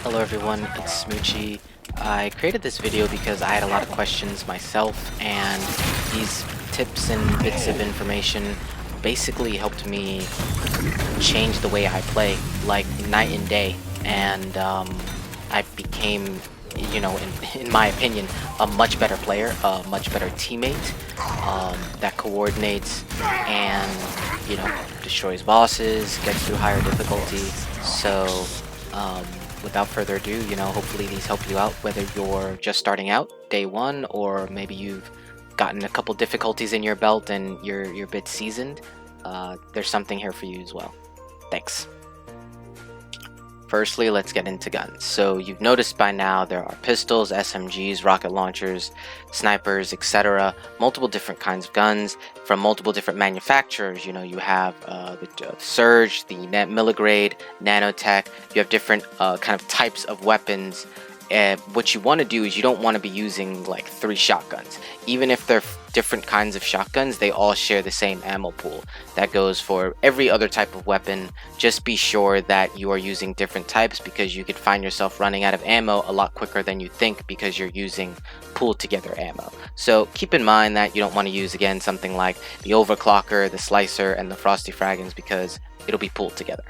Hello everyone, it's Smoochie. I created this video because I had a lot of questions myself, and these tips and bits of information basically helped me change the way I play, like night and day. And I became, in my opinion, a much better player, a much better teammate that coordinates and, destroys bosses, gets through higher difficulty. So, um, without further ado, hopefully these help you out, whether you're just starting out day one or maybe you've gotten a couple difficulties in your belt and you're a bit seasoned. There's something here for you as well. Thanks. Firstly, let's get into guns. So you've noticed by now there are pistols, SMGs, rocket launchers, snipers, etc. Multiple different kinds of guns from multiple different manufacturers. You have the Surge, the Milligrade, Nanotech. You have different kind of types of weapons. What you want to do is you don't want to be using like 3 shotguns. Even if they're different kinds of shotguns, they all share the same ammo pool. That goes for every other type of weapon. Just be sure that you are using different types, because you could find yourself running out of ammo a lot quicker than you think because you're using pooled together ammo. So keep in mind that you don't want to use, again, something like the Overclocker, the Slicer, and the Frosty Fraggins, because it'll be pooled together.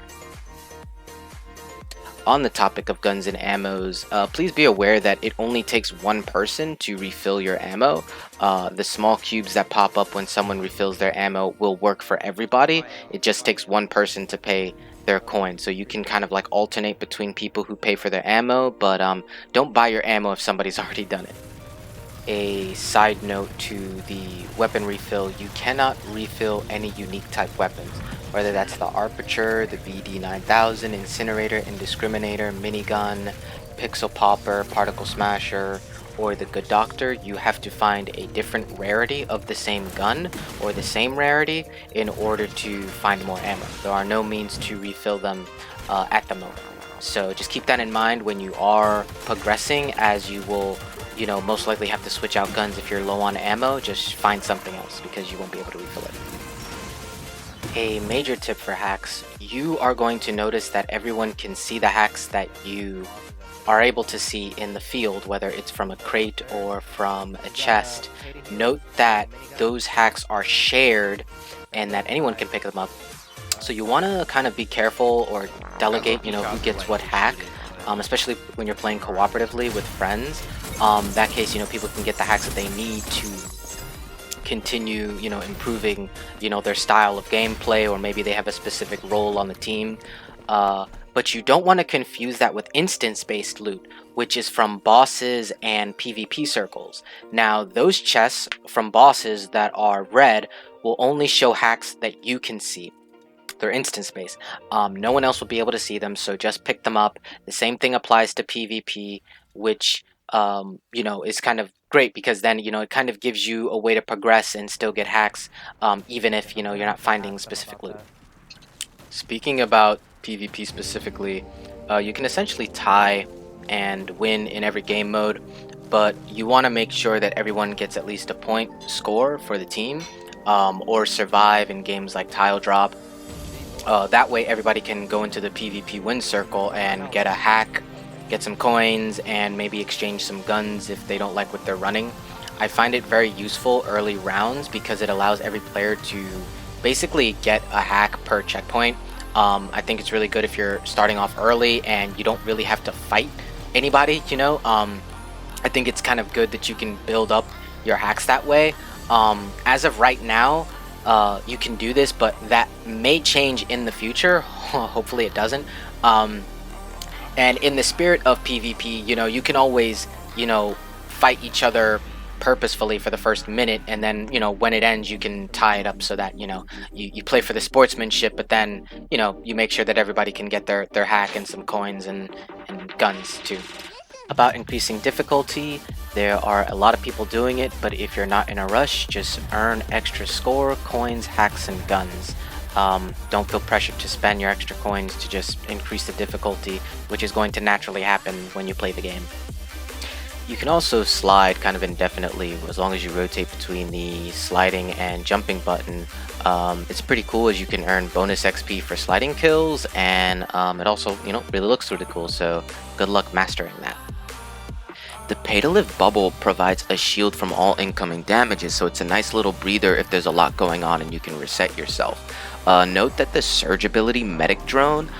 On the topic of guns and ammos, please be aware that it only takes one person to refill your ammo. The small cubes that pop up when someone refills their ammo will work for everybody. It just takes one person to pay their coin. So you can kind of like alternate between people who pay for their ammo, but don't buy your ammo if somebody's already done it. A side note to the weapon refill: you cannot refill any unique type weapons, whether that's the Archer, the BD9000, Incinerator, Indiscriminator, Minigun, Pixel Popper, Particle Smasher, or the Good Doctor. You have to find a different rarity of the same gun or the same rarity in order to find more ammo. There are no means to refill them at the moment. So just keep that in mind when you are progressing, as you will most likely have to switch out guns if you're low on ammo. Just find something else because you won't be able to refill it. A major tip for hacks: you are going to notice that everyone can see the hacks that you are able to see in the field, whether it's from a crate or from a chest. Note that those hacks are shared and that anyone can pick them up. So you want to kind of be careful or delegate, who gets what hack, especially when you're playing cooperatively with friends. That case, people can get the hacks that they need to continue, improving, their style of gameplay, or maybe they have a specific role on the team. But you don't want to confuse that with instance-based loot, which is from bosses and PvP circles. Now, those chests from bosses that are red will only show hacks that you can see. They're instance-based. No one else will be able to see them, so just pick them up. The same thing applies to PvP, which is kind of great, because then it kind of gives you a way to progress and still get hacks, even if you're not finding specific loot. Speaking about PvP specifically, you can essentially tie and win in every game mode, but you want to make sure that everyone gets at least a point score for the team, or survive in games like Tile Drop. That way everybody can go into the PvP win circle and get a hack, get some coins, and maybe exchange some guns if they don't like what they're running. I find it very useful early rounds because it allows every player to basically get a hack per checkpoint. I think it's really good if you're starting off early and you don't really have to fight anybody, I think it's kind of good that you can build up your hacks that way. As of right now, you can do this, but that may change in the future. Hopefully it doesn't. And in the spirit of PvP, you can always, fight each other purposefully for the first minute, and then, when it ends, you can tie it up so that, you play for the sportsmanship, but then, you make sure that everybody can get their hack and some coins and guns too. About increasing difficulty, there are a lot of people doing it, but if you're not in a rush, just earn extra score, coins, hacks, and guns. Don't feel pressured to spend your extra coins to just increase the difficulty, which is going to naturally happen when you play the game. You can also slide kind of indefinitely as long as you rotate between the sliding and jumping button. It's pretty cool as you can earn bonus XP for sliding kills, and it also, really looks really cool, so good luck mastering that. The pay to live bubble provides a shield from all incoming damages, so it's a nice little breather if there's a lot going on and you can reset yourself. Note that the surge ability medic drone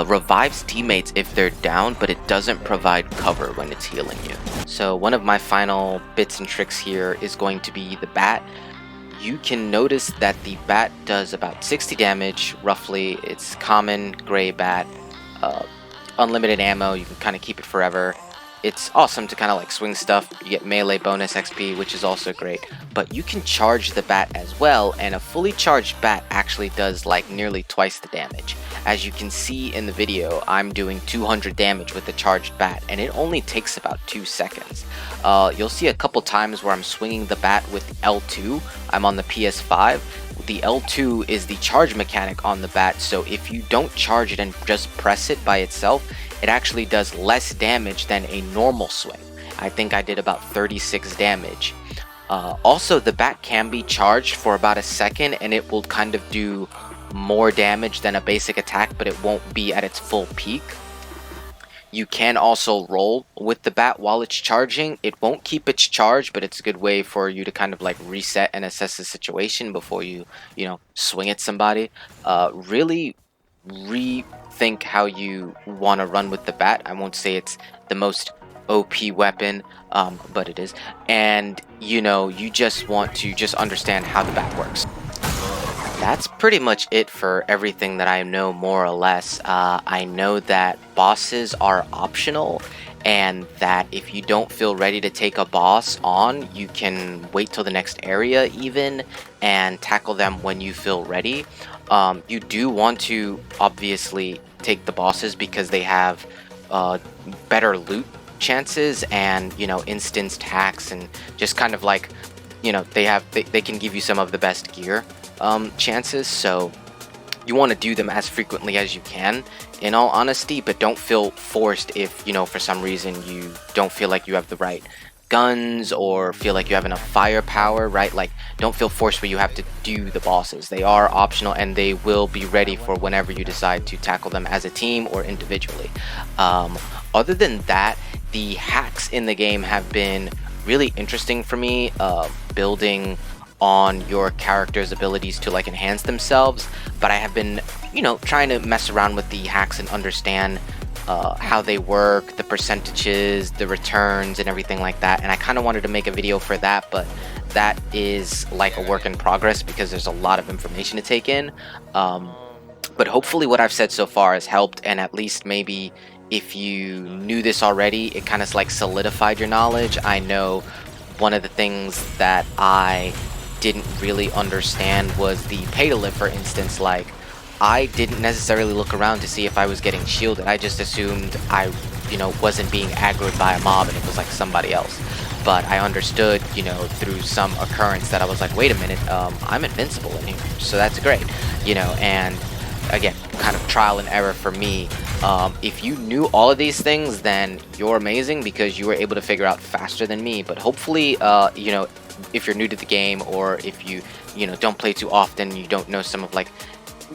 revives teammates if they're down, but it doesn't provide cover when it's healing you. So one of my final bits and tricks here is going to be the bat. You can notice that the bat does about 60 damage roughly. It's common gray bat, unlimited ammo, you can kind of keep it forever. It's awesome to kind of like swing stuff. You get melee bonus XP, which is also great, but you can charge the bat as well, and a fully charged bat actually does like nearly twice the damage. As you can see in the video, I'm doing 200 damage with the charged bat, and it only takes about 2 seconds. You'll see a couple times where I'm swinging the bat with L2. I'm on the PS5. The L2 is the charge mechanic on the bat, so if you don't charge it and just press it by itself, it actually does less damage than a normal swing. I think I did about 36 damage. Also, the bat can be charged for about a second, and it will kind of do more damage than a basic attack, but it won't be at its full peak. You can also roll with the bat while it's charging. It won't keep its charge, but it's a good way for you to kind of like reset and assess the situation before you, swing at somebody. Really rethink how you want to run with the bat. I won't say it's the most OP weapon, but it is. And, you just want to just understand how the bat works. That's pretty much it for everything that I know, more or less. I know that bosses are optional, and that if you don't feel ready to take a boss on, you can wait till the next area even and tackle them when you feel ready. You do want to obviously take the bosses because they have better loot chances and instanced hacks, and just kind of like they can give you some of the best gear chances, so you want to do them as frequently as you can, in all honesty, but don't feel forced if for some reason you don't feel like you have the right guns or feel like you have enough firepower, right? Like, don't feel forced where you have to do the bosses. They are optional, and they will be ready for whenever you decide to tackle them as a team or individually. Other than that, the hacks in the game have been really interesting for me, building on your character's abilities to like enhance themselves, but I have been trying to mess around with the hacks and understand how they work, the percentages, the returns, and everything like that. And I kind of wanted to make a video for that, but that is like a work in progress because there's a lot of information to take in. But hopefully what I've said so far has helped, and at least maybe if you knew this already, it kind of like solidified your knowledge. I know one of the things that I didn't really understand was the pay to live, for instance. Like, I didn't necessarily look around to see if I was getting shielded. I just assumed I wasn't being aggroed by a mob and it was like somebody else. But I understood through some occurrence that I was like, wait a minute, I'm invincible in here, so that's great. And again, kind of trial and error for me. If you knew all of these things, then you're amazing because you were able to figure out faster than me. But hopefully if you're new to the game, or if you don't play too often, you don't know some of like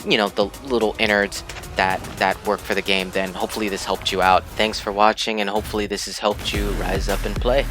the little innards that work for the game, then hopefully this helped you out. Thanks for watching, and hopefully this has helped you rise up and play.